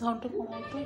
সাউন্ডটা কমাই তো।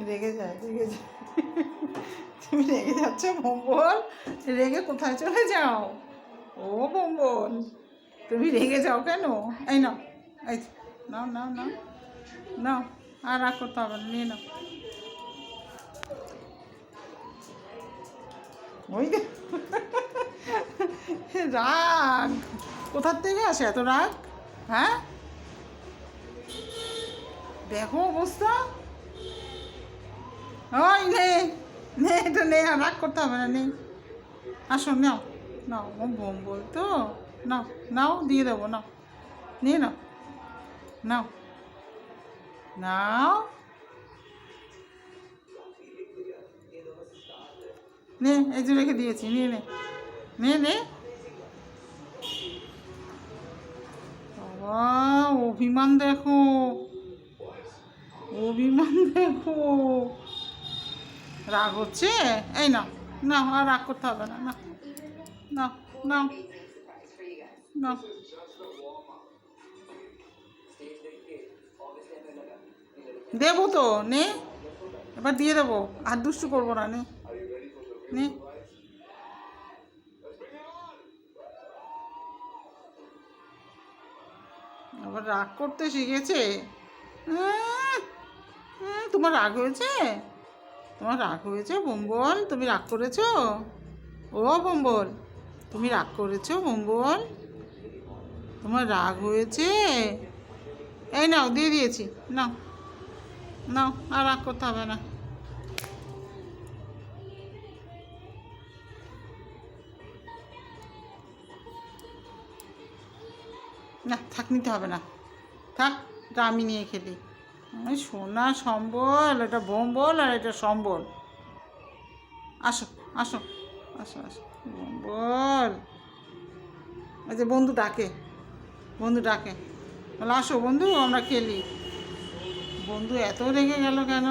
রেগে যায়, রেগে যায়। তুমি রেগে যাচ্ছ বম্বল? রেগে কোথায় চলে যাও? ও বম্বল, তুমি রেগে যাও কেন? এই নাও, এই নাও নাও নাও নাও, আর রাগ করতে হবে না, নিয়ে নাও। ওই রাগ কোথার থেকে আসে এত রাগ? হ্যাঁ, দেখো অবস্থা। ওই নে নে, এটা নে, আর রাগ করতে হবে না, নেই। আসো, নাও নাও, ও বম্বল তো, নাও নাও, দিয়ে দেবো, নাও, নিয়ে নাও, নাও নাও, নে, এই যে রেখে দিয়েছি, নিয়ে নে, নে নে। বাবা, অভিমান দেখো, অভিমান দেখো। রাগ হচ্ছে? এই নাও নাও, আর রাগ করতে হবে না, নাও নাও নাও নাও। দেবো তো, নে, এবার দিয়ে দেবো, আর দুষ্টু করবো না, নে নে। আবার রাগ করতে শিখেছে। তোমার রাগ হয়েছে? তোমার রাগ হয়েছে বম্বল? তুমি রাগ করেছো? ও বম্বল, তুমি রাগ করেছো বম্বল? তোমার রাগ হয়েছে? এই নাও, দিয়ে দিয়েছি, নাও নাও, আর রাগ করতে হবে না। না থাক, নিতে হবে না, থাক, এটা আমি নিয়ে খেলি। ওই সোনা সম্বল, এটা বম্বল আর এটা সম্বল। আসো আসো আসো আসো বম্বল। এই যে বন্ধু ডাকে, বন্ধু ডাকে, বলো আসো বন্ধু, আমরা খেলি। বন্ধু এত রেগে গেল কেন?